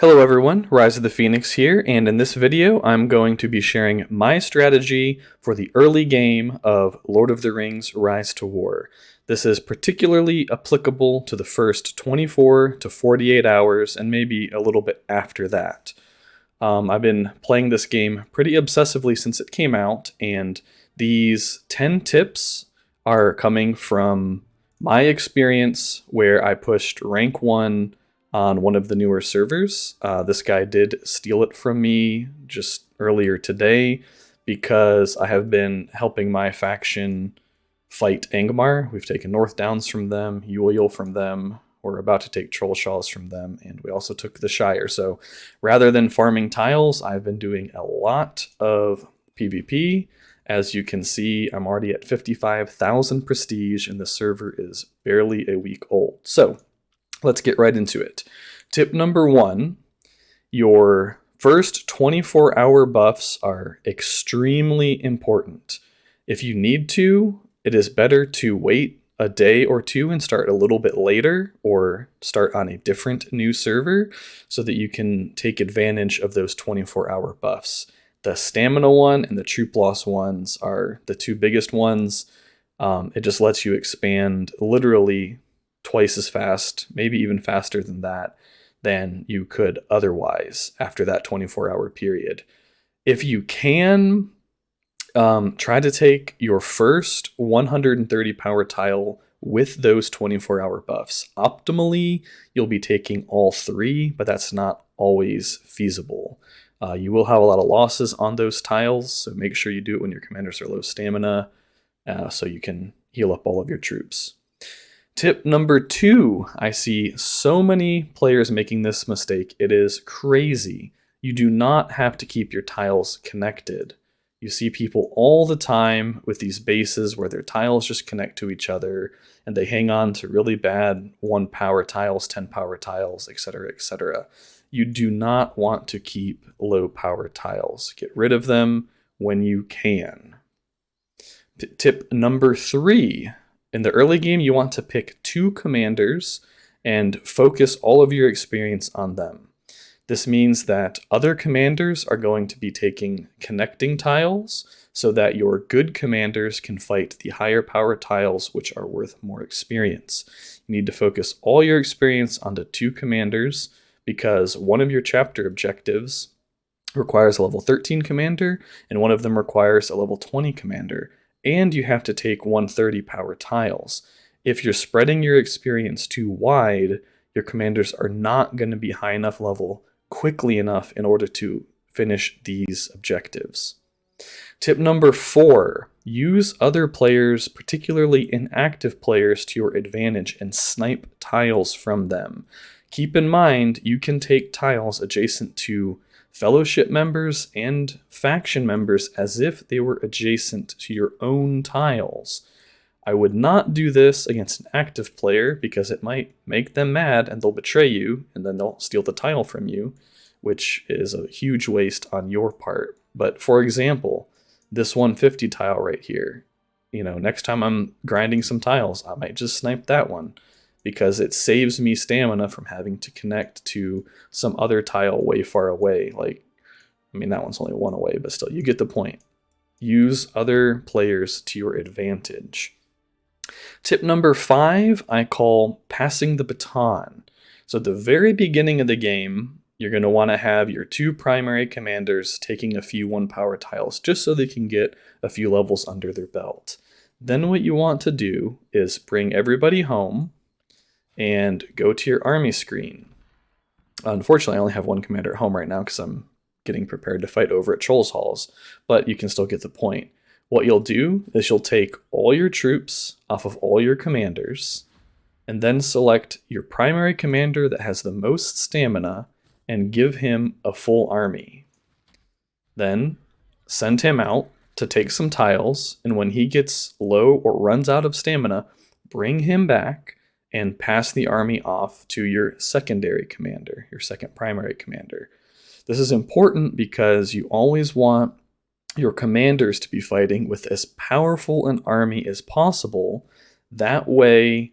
Hello everyone, Rise of the Phoenix here, and in this video I'm going to be sharing my strategy for the early game of Lord of the Rings Rise to War. This is particularly applicable to the first 24 to 48 hours and maybe a little bit after that. I've been playing this game pretty obsessively since it came out, and these 10 tips are coming from my experience where I pushed rank 1 on one of the newer servers. This guy did steal it from me just earlier today because I have been helping my faction fight Angmar. We've taken North Downs from them, Yuil from them, we're about to take Trollshaws from them, and we also took the Shire. So rather than farming tiles, I've been doing a lot of PvP. As you can see, I'm already at 55,000 prestige and the server is barely a week old. So let's get right into it. Tip number 1, your first 24-hour buffs are extremely important. If you need to, it is better to wait a day or two and start a little bit later or start on a different new server so that you can take advantage of those 24-hour buffs. The stamina one and the troop loss ones are the two biggest ones. It just lets you expand literally twice as fast, maybe even faster than you could otherwise after that 24-hour period. If you can, try to take your first 130 power tile with those 24-hour buffs. Optimally, you'll be taking all 3, but that's not always feasible. You will have a lot of losses on those tiles, so make sure you do it when your commanders are low stamina, so you can heal up all of your troops. Tip number 2, I see so many players making this mistake. It is crazy. You do not have to keep your tiles connected. You see people all the time with these bases where their tiles just connect to each other and they hang on to really bad 1 power tiles, 10 power tiles, etc., etc. You do not want to keep low power tiles. Get rid of them when you can. Tip number 3. In the early game, you want to pick 2 commanders and focus all of your experience on them. This means that other commanders are going to be taking connecting tiles so that your good commanders can fight the higher power tiles which are worth more experience. You need to focus all your experience onto 2 commanders because one of your chapter objectives requires a level 13 commander and one of them requires a level 20 commander. And you have to take 130 power tiles. If you're spreading your experience too wide, your commanders are not going to be high enough level quickly enough in order to finish these objectives. Tip number 4, use other players, particularly inactive players, to your advantage and snipe tiles from them. Keep in mind, you can take tiles adjacent to fellowship members and faction members as if they were adjacent to your own tiles. I would not do this against an active player because it might make them mad and they'll betray you and then they'll steal the tile from you, which is a huge waste on your part. But for example, this 150 tile right here, next time I'm grinding some tiles, I might just snipe that one, because it saves me stamina from having to connect to some other tile way far away. That one's only 1 away, but still, you get the point. Use other players to your advantage. Tip number 5, I call passing the baton. So at the very beginning of the game, you're going to want to have your 2 primary commanders taking a few 1 power tiles just so they can get a few levels under their belt. Then what you want to do is bring everybody home and go to your army screen. Unfortunately, I only have 1 commander at home right now because I'm getting prepared to fight over at Trolls Halls, but you can still get the point. What you'll do is you'll take all your troops off of all your commanders and then select your primary commander that has the most stamina and give him a full army. Then send him out to take some tiles, and when he gets low or runs out of stamina, bring him back and pass the army off to your secondary commander, your second primary commander. This is important because you always want your commanders to be fighting with as powerful an army as possible. That way,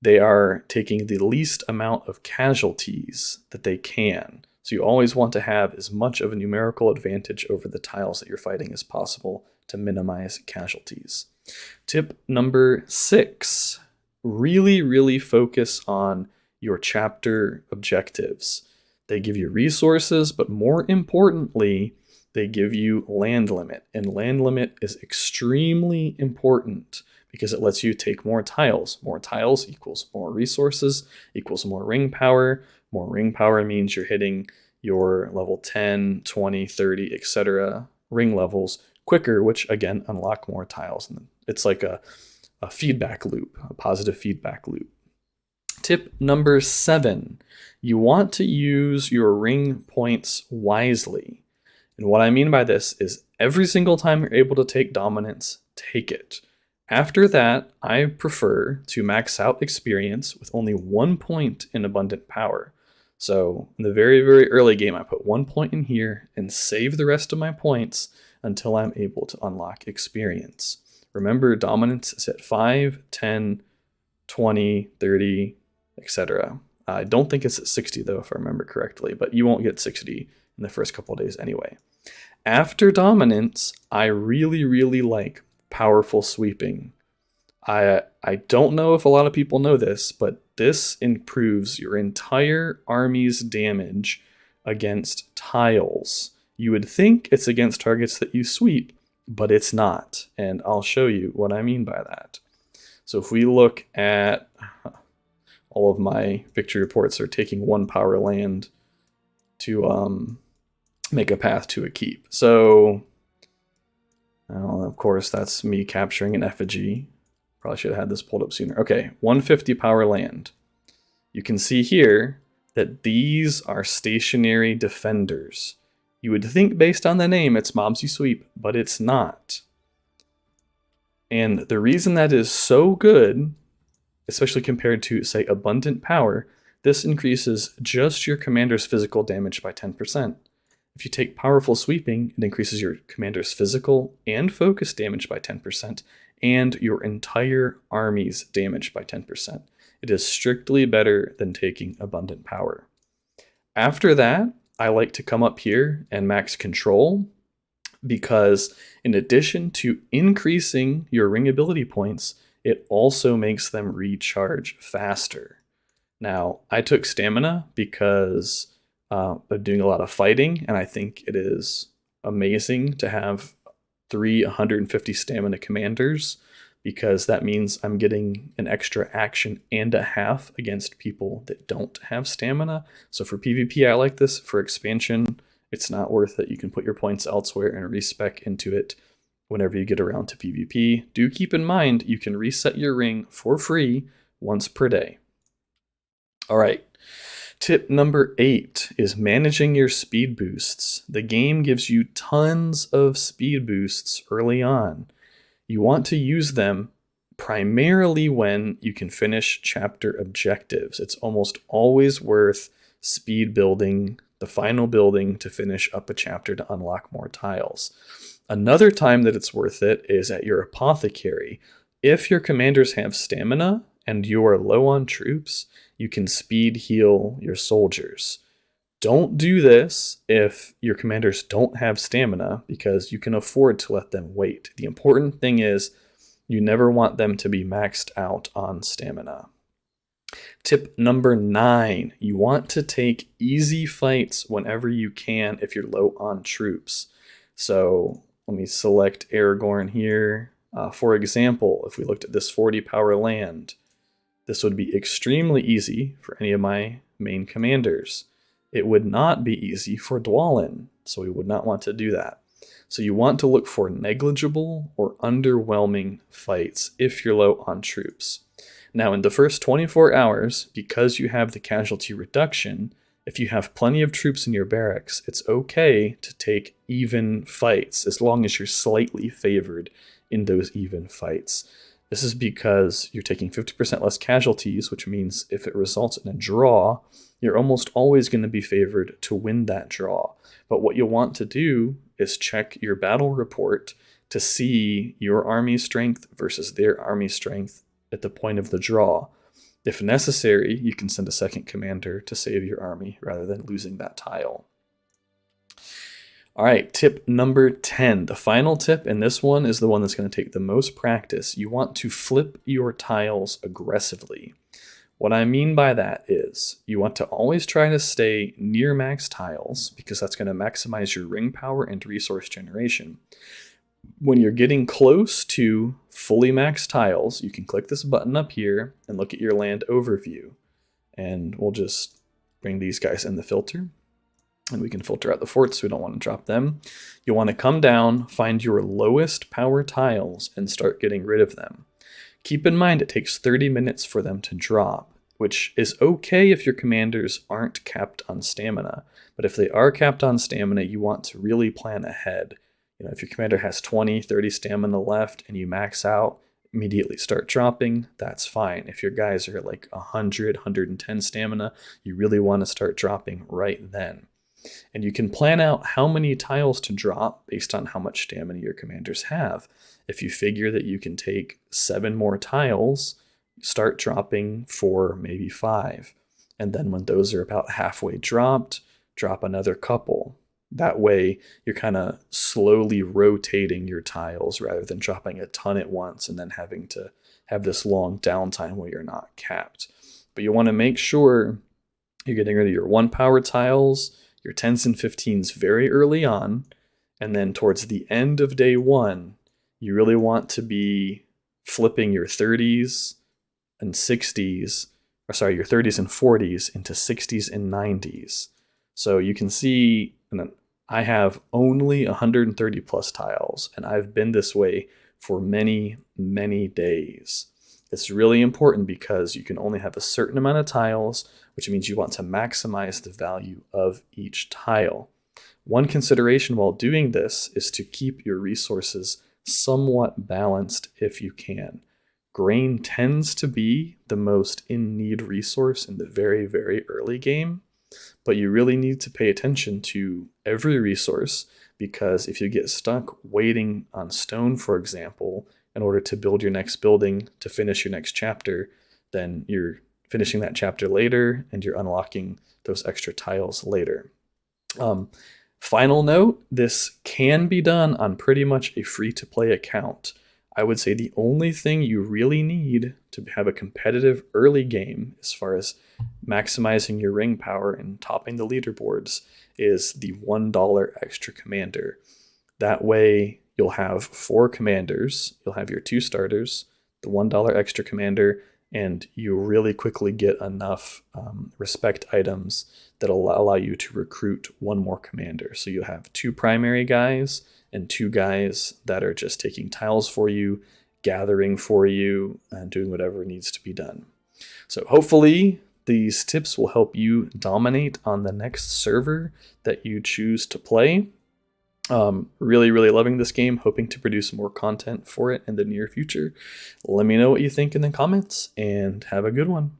they are taking the least amount of casualties that they can. So you always want to have as much of a numerical advantage over the tiles that you're fighting as possible to minimize casualties. Tip number 6, really focus on your chapter objectives. They give you resources, but more importantly, they give you land limit. And land limit is extremely important because it lets you take more tiles. More tiles equals more resources, equals more ring power. More ring power means you're hitting your level 10, 20, 30, etc. ring levels quicker, which again unlock more tiles. And it's like a feedback loop, a positive feedback loop. Tip number 7, you want to use your ring points wisely. And what I mean by this is every single time you're able to take dominance, take it. After that, I prefer to max out experience with only 1 point in abundant power. So in the very early game, I put 1 point in here and save the rest of my points until I'm able to unlock experience. Remember, dominance is at 5, 10, 20, 30, etc. I don't think it's at 60 though, if I remember correctly, but you won't get 60 in the first couple of days anyway. After dominance, I really like powerful sweeping. I don't know if a lot of people know this, but this improves your entire army's damage against tiles. You would think it's against targets that you sweep, but it's not, and I'll show you what I mean by that. So if we look at all of my victory reports are taking 1 power land to make a path to a keep. So, well, of course, that's me capturing an effigy. Probably should have had this pulled up sooner. Okay, 150 power land. You can see here that these are stationary defenders. You would think based on the name it's mobs you sweep, but it's not. And the reason that is so good, especially compared to, say, abundant power, this increases just your commander's physical damage by 10%. If you take powerful sweeping, it increases your commander's physical and focus damage by 10%, and your entire army's damage by 10%. It is strictly better than taking abundant power. After that, I like to come up here and max control, because in addition to increasing your ring ability points, it also makes them recharge faster. Now, I took stamina because of doing a lot of fighting, and I think it is amazing to have 3 150 stamina commanders, because that means I'm getting an extra action and a half against people that don't have stamina. So for PvP, I like this. For expansion, it's not worth it. You can put your points elsewhere and respec into it whenever you get around to PvP. Do keep in mind, you can reset your ring for free once per day. All right. Tip number 8 is managing your speed boosts. The game gives you tons of speed boosts early on. You want to use them primarily when you can finish chapter objectives. It's almost always worth speed building the final building to finish up a chapter to unlock more tiles. Another time that it's worth it is at your apothecary. If your commanders have stamina and you are low on troops, you can speed heal your soldiers. Don't do this if your commanders don't have stamina, because you can afford to let them wait. The important thing is you never want them to be maxed out on stamina. Tip number 9, you want to take easy fights whenever you can if you're low on troops. So let me select Aragorn here. For example, if we looked at this 40 power land, this would be extremely easy for any of my main commanders. It would not be easy for Dwalin, so we would not want to do that. So you want to look for negligible or underwhelming fights if you're low on troops. Now, in the first 24 hours, because you have the casualty reduction, if you have plenty of troops in your barracks, it's okay to take even fights as long as you're slightly favored in those even fights. This is because you're taking 50% less casualties, which means if it results in a draw, you're almost always going to be favored to win that draw. But what you'll want to do is check your battle report to see your army strength versus their army strength at the point of the draw. If necessary, you can send a second commander to save your army rather than losing that tile. All right, tip number 10. The final tip, and this one is the one that's going to take the most practice. You want to flip your tiles aggressively. What I mean by that is you want to always try to stay near max tiles because that's going to maximize your ring power and resource generation. When you're getting close to fully maxed tiles, you can click this button up here and look at your land overview. And we'll just bring these guys in the filter. And we can filter out the forts, we don't want to drop them. You'll want to come down, find your lowest power tiles, and start getting rid of them. Keep in mind it takes 30 minutes for them to drop, which is okay if your commanders aren't capped on stamina. But if they are capped on stamina, you want to really plan ahead. If your commander has 20, 30 stamina left and you max out, immediately start dropping, that's fine. If your guys are like 100, 110 stamina, you really want to start dropping right then. And you can plan out how many tiles to drop based on how much stamina your commanders have. If you figure that you can take 7 more tiles, start dropping for maybe 5. And then when those are about halfway dropped, drop another couple. That way you're kind of slowly rotating your tiles rather than dropping a ton at once and then having to have this long downtime where you're not capped. But you want to make sure you're getting rid of your 1 power tiles, your 10s and 15s very early on, and then towards the end of day 1, you really want to be flipping your 30s and 60s, or sorry, your 30s and 40s into 60s and 90s. So you can see, and I have only 130 plus tiles, and I've been this way for many, many days. It's really important because you can only have a certain amount of tiles, which means you want to maximize the value of each tile. One consideration while doing this is to keep your resources somewhat balanced if you can. Grain tends to be the most in-need resource in the very, very early game, but you really need to pay attention to every resource because if you get stuck waiting on stone, for example, in order to build your next building to finish your next chapter, then you're finishing that chapter later and you're unlocking those extra tiles later. Final note, this can be done on pretty much a free-to-play account. I would say the only thing you really need to have a competitive early game as far as maximizing your ring power and topping the leaderboards is the $1 extra commander. That way you'll have 4 commanders, you'll have your 2 starters, the $1 extra commander, and you really quickly get enough respect items that'll allow you to recruit 1 more commander. So you have 2 primary guys and 2 guys that are just taking tiles for you, gathering for you, and doing whatever needs to be done. So hopefully these tips will help you dominate on the next server that you choose to play. Really, really loving this game, hoping to produce more content for it in the near future. Let me know what you think in the comments, and have a good one.